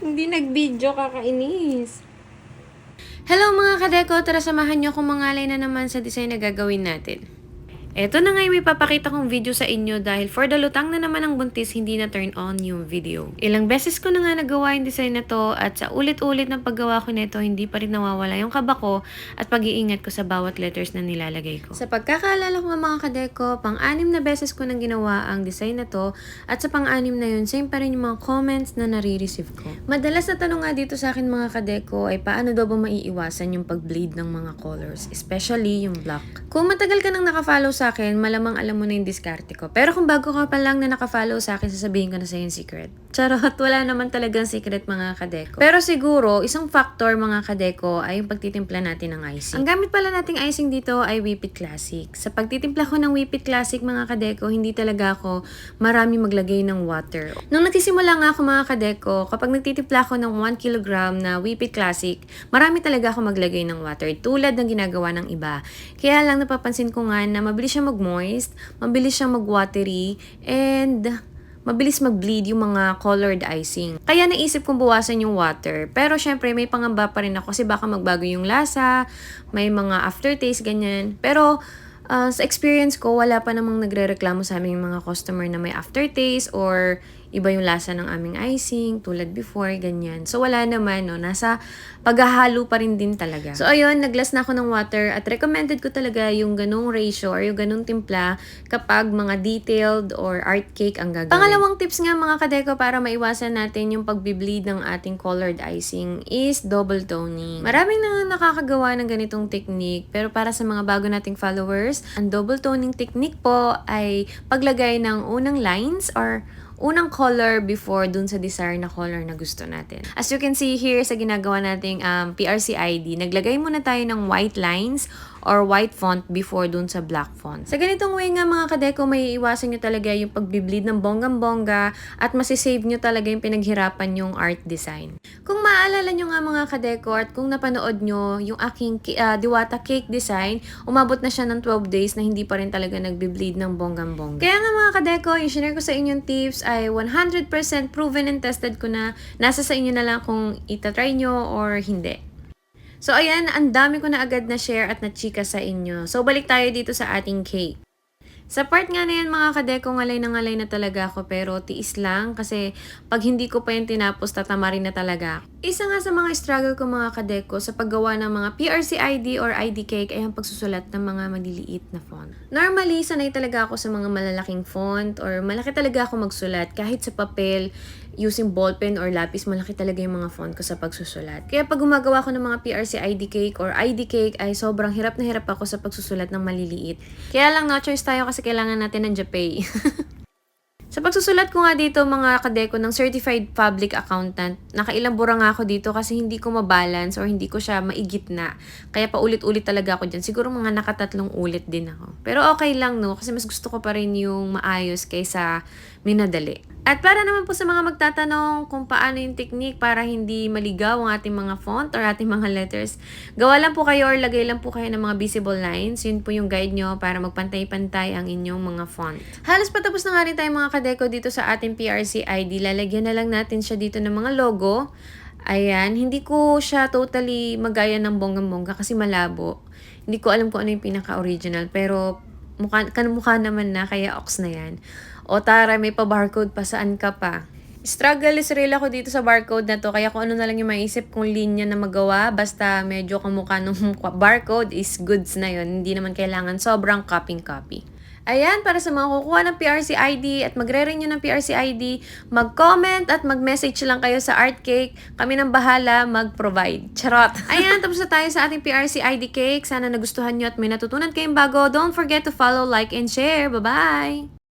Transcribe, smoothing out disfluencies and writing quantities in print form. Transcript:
Hindi nag-video, kakainis. Hello mga kadeko, tara samahan niyo akong mangalay na naman sa design na gagawin natin. Eto na nga yung may papakita kong video sa inyo dahil for the lutang na naman ang buntis, hindi na turn on yung video. Ilang beses ko na nga nagawa yung design na to at sa ulit-ulit ng paggawa ko nito, hindi pa rin nawawala yung kaba ko at pag-iingat ko sa bawat letters na nilalagay ko. Sa pagkakaalala ko nga mga kadeko, pang-anim na beses ko nang ginawa ang design na to at sa pang-anim na yun, same pa rin yung mga comments na nare-receive ko. Madalas na tanong nga dito sa akin mga kadeko ay paano daw ba maiiwasan yung pag-bleed ng mga colors, especially yung black. Kung matagal ka nang nakafollow sa akin, malamang alam mo na yung diskarte ko. Pero kung bago ka pa lang na nakafollow sa akin, sasabihin ko na sa'yo yung secret. Charot, wala naman talagang secret mga kadeko. Pero siguro, isang factor mga kadeko ay yung pagtitimpla natin ng icing. Ang gamit pala nating icing dito ay Whippet Classic. Sa pagtitimpla ko ng Whippet Classic mga kadeko, hindi talaga ako marami maglagay ng water. Nung nagsisimula nga ako mga kadeko, kapag nagtitimpla ako ng 1 kilogram na Whippet Classic, marami talaga ako maglagay ng water tulad ng ginagawa ng iba. Kaya lang napapansin ko nga na mabilis siya mag-moist, mabilis siyang mag-watery, and mabilis mag-bleed yung mga colored icing. Kaya naisip kong bawasan yung water. Pero syempre may pangamba pa rin ako kasi baka magbago yung lasa, may mga aftertaste, ganyan. Pero sa experience ko, wala pa namang nagre-reklamo sa aming mga customer na may aftertaste or iba yung lasa ng aming icing tulad before, ganyan. So, wala naman, no? Nasa paghahalo pa rin din talaga. So, ayun, naglas na ako ng water at recommended ko talaga yung ganung ratio or yung ganung timpla kapag mga detailed or art cake ang gagawin. Pangalawang tips nga mga kadeko para maiwasan natin yung pagbi-bleed ng ating colored icing is double toning. Maraming na nakakagawa ng ganitong technique pero para sa mga bago nating followers, ang double toning technique po ay paglagay ng unang lines or unang color before dun sa desired na color na gusto natin. As you can see here sa ginagawa nating PRC ID, naglagay muna tayo ng white lines or white font before dun sa black font. Sa ganitong way nga mga kadeko, may iwasan nyo talaga yung pagbi-bleed ng bonggang-bongga at masisave nyo talaga yung pinaghirapan yung art design. Kung maaalala nyo nga mga kadeko at kung napanood nyo yung aking diwata cake design, umabot na siya ng 12 days na hindi pa rin talaga nagbi-bleed ng bonggang-bongga. Kaya nga mga kadeko, yung share ko sa inyong tips ay 100% proven and tested ko na. Nasa sa inyo na lang kung itatry nyo or hindi. So, ayan, ang dami ko na agad na share at na chika sa inyo. So, balik tayo dito sa ating cake. Sa part nga na yan mga kadeko, ngalay na talaga ako pero tiis lang kasi pag hindi ko pa yan tinapos, tatamarin na talaga. Isa nga sa mga struggle ko mga kadeko sa paggawa ng mga PRC ID or ID cake ay ang pagsusulat ng mga maliliit na font. Normally, sanay talaga ako sa mga malalaking font or malaki talaga ako magsulat kahit sa papel, using ballpen or lapis, malaki talaga yung mga font ko sa pagsusulat. Kaya pag gumagawa ko ng mga PRC ID cake or ID cake ay sobrang hirap na hirap ako sa pagsusulat ng maliliit. Kaya lang no choice tayo kasi kailangan natin ng Japay. Sa pagsusulat ko nga dito mga kadeko ng Certified Public Accountant, nakailang bura nga ako dito kasi hindi ko mabalance or hindi ko siya maigitna. Kaya paulit-ulit talaga ako dyan. Siguro mga nakatatlong ulit din ako. Pero okay lang no kasi mas gusto ko pa rin yung maayos kaysa minadali. At para naman po sa mga magtatanong kung paano yung technique para hindi maligaw ang ating mga font or ating mga letters, gawa lang po kayo or lagay lang po kayo ng mga visible lines. Yun po yung guide nyo para magpantay-pantay ang inyong mga font. Halos patapos na nga rin tayo mga kadeko dito sa ating PRC ID. Lalagyan na lang natin siya dito ng mga logo. Ayan, hindi ko siya totally magaya ng bonggang-bongga kasi malabo. Hindi ko alam kung ano yung pinaka-original pero mukha naman na kaya ox na yan. O tara, may pa-barcode pa, saan ka pa? Struggle is real ako dito sa barcode na to, kaya kung ano na lang yung maisip kong linya na magawa, basta medyo kamukha ng barcode is goods na yun. Hindi naman kailangan sobrang copy. Ayan, para sa mga kukuha ng PRC ID at magre-renew ng PRC ID, mag-comment at mag-message lang kayo sa Art Cake. Kami nang bahala mag-provide. Charot! Ayan, tapos na tayo sa ating PRC ID cake. Sana nagustuhan nyo at may natutunan kayong bago. Don't forget to follow, like, and share. Bye-bye!